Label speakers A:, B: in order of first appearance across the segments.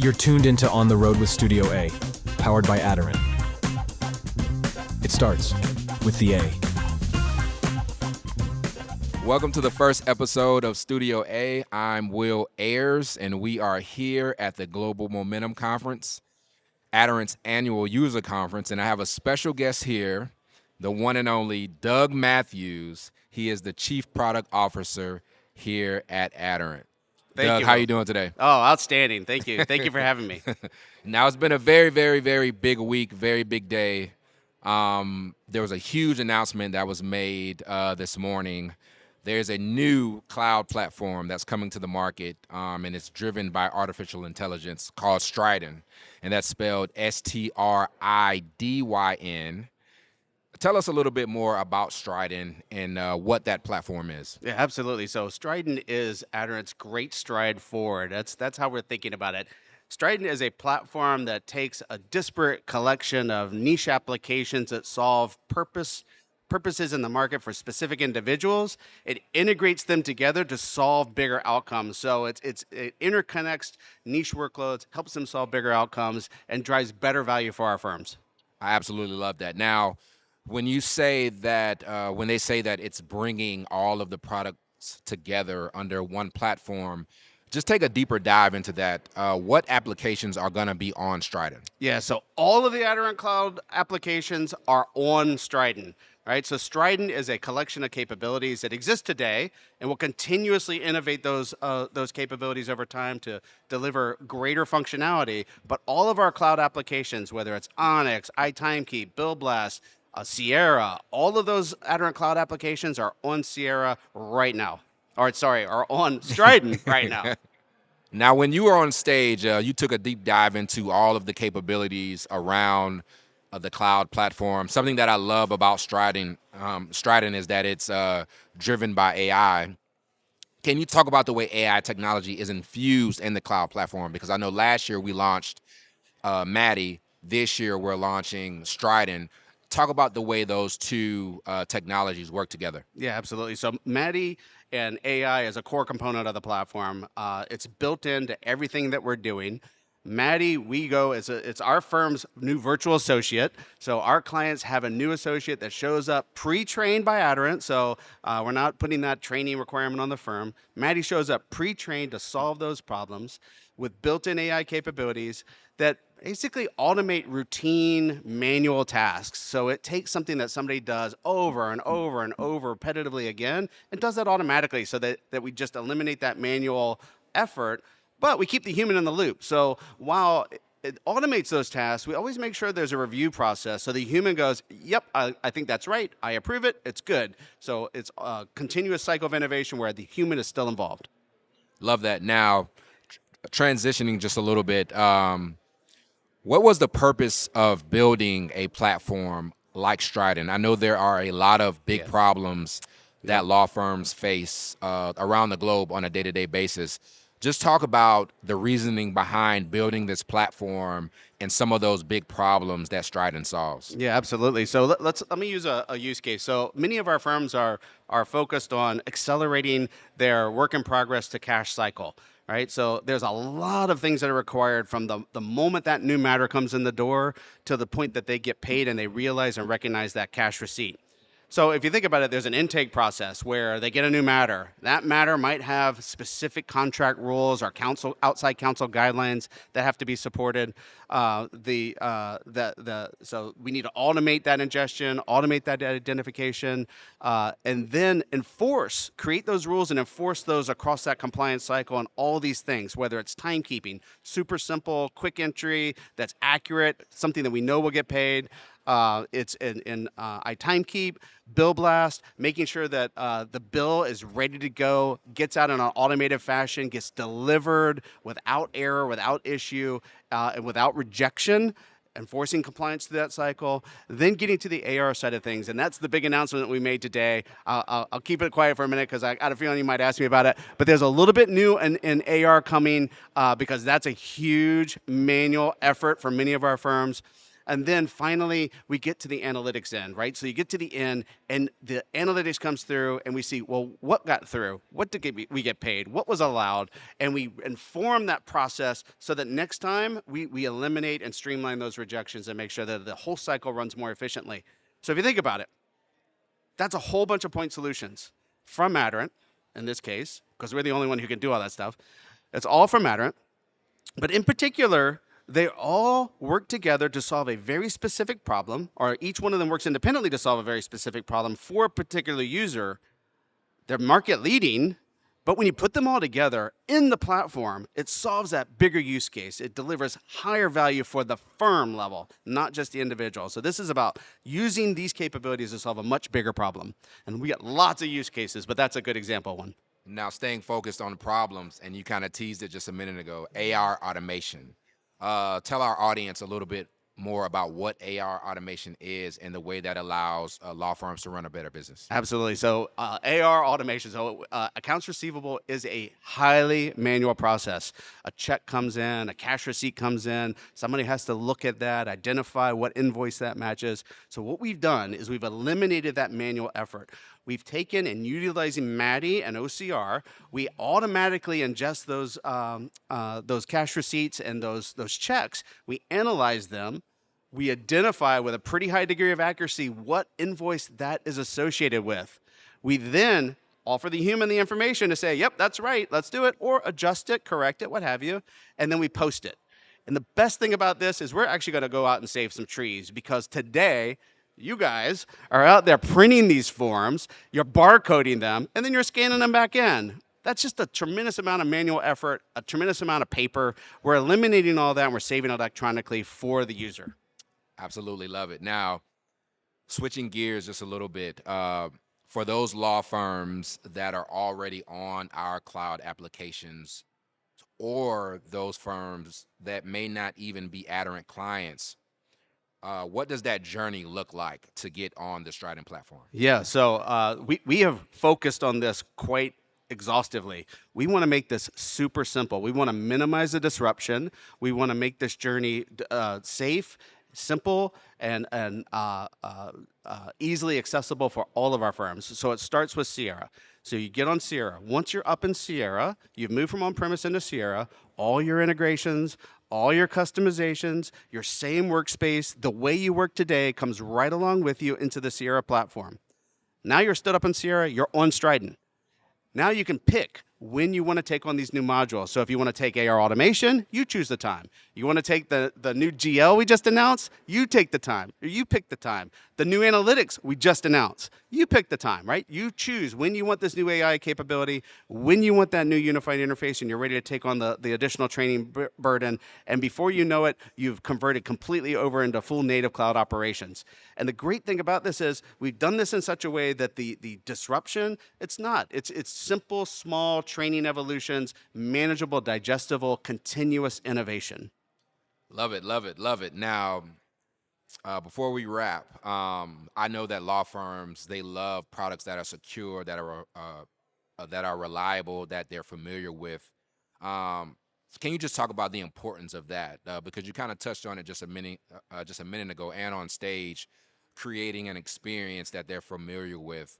A: You're tuned into On the Road with Studio A, powered by Aderant. It starts with the A.
B: Welcome to the first episode of Studio A. I'm Will Ayers, and we are here at the Global Momentum Conference, Aderant's annual user conference, and I have a special guest here, the one and only Doug Matthews. He is the Chief Product Officer here at Aderant. Doug, how are you doing today?
C: Oh, outstanding. Thank you. Thank you for having me.
B: Now, it's been a very, very, very big week, very big day. There was a huge announcement that was made this morning. There's a new cloud platform that's coming to the market, and it's driven by artificial intelligence called Stridyn, and that's spelled S-T-R-I-D-Y-N. Tell us a little bit more about Stridyn and what that platform is.
C: Yeah, absolutely. So Stridyn is Aderant's great stride forward. That's how we're thinking about it. Stridyn is a platform that takes a disparate collection of niche applications that solve purposes in the market for specific individuals. It integrates them together to solve bigger outcomes. So it interconnects niche workloads, helps them solve bigger outcomes, and drives better value for our firms.
B: I absolutely love that. Now, when you say that, when they say that it's bringing all of the products together under one platform, just take a deeper dive into that. What applications are going to be on Stridyn?
C: Yeah, so all of the Aderant Cloud applications are on Stridyn, right? So Stridyn is a collection of capabilities that exist today and will continuously innovate those capabilities over time to deliver greater functionality. But all of our cloud applications, whether it's Onyx, iTimekeep, Bill Blast, Sierra, all of those Aderant Cloud applications are on Sierra right now. Are on Stridyn right now.
B: Now, when you were on stage, you took a deep dive into all of the capabilities around the cloud platform. Something that I love about Stridyn is that it's driven by AI. Can you talk about the way AI technology is infused in the cloud platform? Because I know last year we launched Maddie. This year we're launching Stridyn. Talk about the way those two technologies work together.
C: Yeah, absolutely. So Maddie and AI is a core component of the platform. It's built into everything that we're doing. Maddie, it's our firm's new virtual associate. So our clients have a new associate that shows up pre-trained by Aderant. So we're not putting that training requirement on the firm. Maddie shows up pre-trained to solve those problems with built-in AI capabilities that basically automate routine manual tasks. So it takes something that somebody does over and over and over repetitively again and does that automatically so that we just eliminate that manual effort, but we keep the human in the loop. So while it automates those tasks, we always make sure there's a review process so the human goes, yep, I think that's right, I approve it, it's good. So it's a continuous cycle of innovation where the human is still involved.
B: Love that. Now, transitioning just a little bit, what was the purpose of building a platform like Stridyn? I know there are a lot of big problems that law firms face around the globe on a day-to-day basis. Just talk about the reasoning behind building this platform and some of those big problems that Stridyn solves.
C: Yeah, absolutely. So let me use a use case. So many of our firms are focused on accelerating their work in progress to cash cycle. Right? So there's a lot of things that are required from the moment that new matter comes in the door to the point that they get paid and they realize and recognize that cash receipt. So if you think about it, there's an intake process where they get a new matter. That matter might have specific contract rules or outside counsel guidelines that have to be supported. So we need to automate that ingestion, automate that identification, and then create those rules and enforce those across that compliance cycle on all these things, whether it's timekeeping, super simple, quick entry, that's accurate, something that we know will get paid. It's in iTimekeep, Bill Blast, making sure that the bill is ready to go, gets out in an automated fashion, gets delivered without error, without issue, and without rejection, enforcing compliance to that cycle, then getting to the AR side of things. And that's the big announcement that we made today. I'll keep it quiet for a minute because I got a feeling you might ask me about it. But there's a little bit new in AR coming because that's a huge manual effort for many of our firms. And then finally, we get to the analytics end, right? So you get to the end, and the analytics comes through, and we see, well, what got through? What did we get paid? What was allowed? And we inform that process so that next time we eliminate and streamline those rejections and make sure that the whole cycle runs more efficiently. So if you think about it, that's a whole bunch of point solutions from Aderant, in this case, because we're the only one who can do all that stuff. It's all from Aderant. But in particular, they all work together to solve a very specific problem, or each one of them works independently to solve a very specific problem for a particular user. They're market leading, but when you put them all together in the platform, it solves that bigger use case. It delivers higher value for the firm level, not just the individual. So this is about using these capabilities to solve a much bigger problem. And we got lots of use cases, but that's a good example one.
B: Now, staying focused on the problems, and you kind of teased it just a minute ago, AR automation. Tell our audience a little bit more about what AR automation is and the way that allows law firms to run a better business.
C: Absolutely. So AR automation, so accounts receivable is a highly manual process. A check comes in, a cash receipt comes in, somebody has to look at that, identify what invoice that matches. So what we've done is we've eliminated that manual effort. We've taken and utilizing MADI and OCR, we automatically ingest those cash receipts and those checks. We analyze them. We identify with a pretty high degree of accuracy what invoice that is associated with. We then offer the human the information to say, yep, that's right, let's do it, or adjust it, correct it, what have you, and then we post it. And the best thing about this is we're actually going to go out and save some trees, because today, you guys are out there printing these forms, you're barcoding them, and then you're scanning them back in. That's just a tremendous amount of manual effort, a tremendous amount of paper. We're eliminating all that, and we're saving it electronically for the user.
B: Absolutely love it. Now, switching gears just a little bit, for those law firms that are already on our cloud applications, or those firms that may not even be Aderant clients, what does that journey look like to get on the Strident platform?
C: Yeah, so we have focused on this quite exhaustively. We want to make this super simple. We want to minimize the disruption. We want to make this journey safe, simple, and easily accessible for all of our firms. So it starts with Sierra. So you get on Sierra. Once you're up in Sierra, you've moved from on-premise into Sierra, all your integrations, all your customizations, your same workspace, the way you work today comes right along with you into the Sierra platform. Now you're stood up in Sierra, you're on Strident. Now you can pick when you want to take on these new modules. So if you want to take AR automation, you choose the time. You want to take the new GL we just announced, you take the time, or you pick the time. The new analytics we just announced, you pick the time, right? You choose when you want this new AI capability, when you want that new unified interface, and you're ready to take on the additional training burden. And before you know it, you've converted completely over into full native cloud operations. And the great thing about this is we've done this in such a way that the disruption, it's not. It's simple, small training evolutions, manageable, digestible, continuous innovation.
B: Love it, love it, love it. Now, before we wrap, I know that law firms, they love products that are secure, that are reliable, that they're familiar with. Can you just talk about the importance of that? Because you kind of touched on it just a minute ago, and on stage, creating an experience that they're familiar with.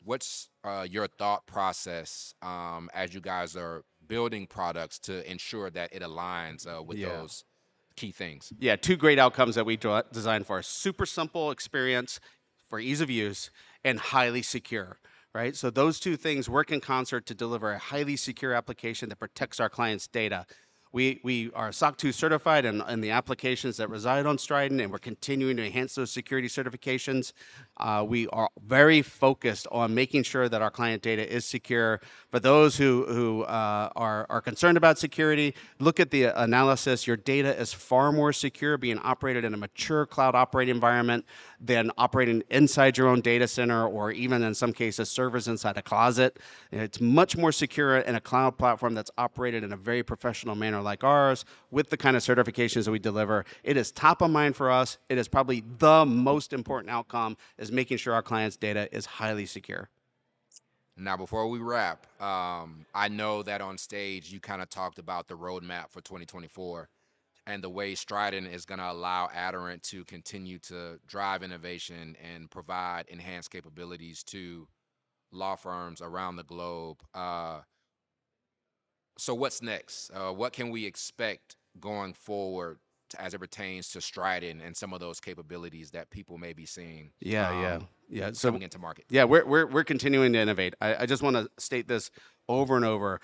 B: What's your thought process as you guys are building products to ensure that it aligns with those key things?
C: Yeah, two great outcomes that we designed for: a super simple experience for ease of use and highly secure, right? So those two things work in concert to deliver a highly secure application that protects our clients' data. We are SOC 2 certified in the applications that reside on Strident, and we're continuing to enhance those security certifications. We are very focused on making sure that our client data is secure. For those who are concerned about security, look at the analysis. Your data is far more secure being operated in a mature cloud operating environment than operating inside your own data center, or even in some cases servers inside a closet. It's much more secure in a cloud platform that's operated in a very professional manner like ours, with the kind of certifications that we deliver. It is top of mind for us. It is probably the most important outcome, is making sure our clients' data is highly secure.
B: Now, before we wrap, I know that on stage you kind of talked about the roadmap for 2024. and the way Strident is going to allow Aderant to continue to drive innovation and provide enhanced capabilities to law firms around the globe. So what's next? What can we expect going forward as it pertains to Strident and some of those capabilities that people may be seeing?
C: Yeah. So
B: coming into market.
C: yeah, we're continuing to innovate. I just want to state this over and over.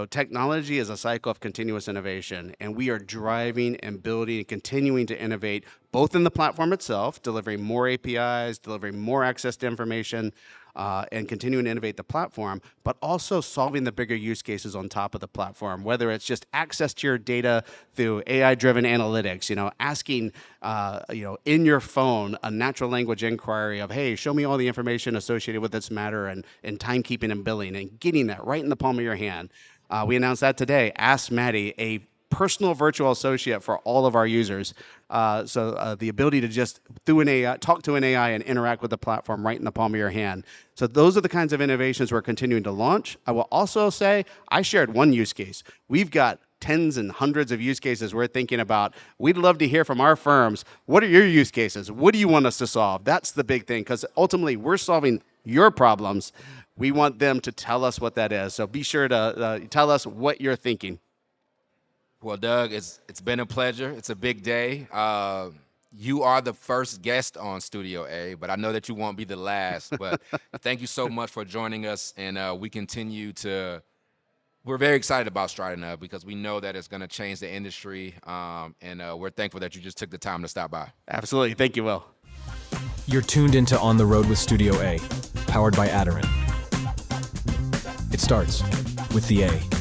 C: Technology is a cycle of continuous innovation, and we are driving and building and continuing to innovate both in the platform itself, delivering more APIs, delivering more access to information, and continuing to innovate the platform, but also solving the bigger use cases on top of the platform, whether it's just access to your data through AI-driven analytics, asking, in your phone, a natural language inquiry of, hey, show me all the information associated with this matter and timekeeping and billing, and getting that right in the palm of your hand. We announced that today. Ask Maddie, a personal virtual associate for all of our users. So the ability to just through an AI, talk to an AI and interact with the platform right in the palm of your hand. So those are the kinds of innovations we're continuing to launch. I will also say I shared one use case. We've got tens and hundreds of use cases we're thinking about. We'd love to hear from our firms. What are your use cases? What do you want us to solve? That's the big thing, because ultimately we're solving your problems. We want them to tell us what that is. So be sure to tell us what you're thinking.
B: Well, Doug, it's been a pleasure. It's a big day. You are the first guest on Studio A, but I know that you won't be the last. But thank you so much for joining us, and we're very excited about Strident because we know that it's going to change the industry, and we're thankful that you just took the time to stop by.
C: Absolutely. Thank you, Will.
A: You're tuned into On the Road with Studio A, powered by Aderant. It starts with the A.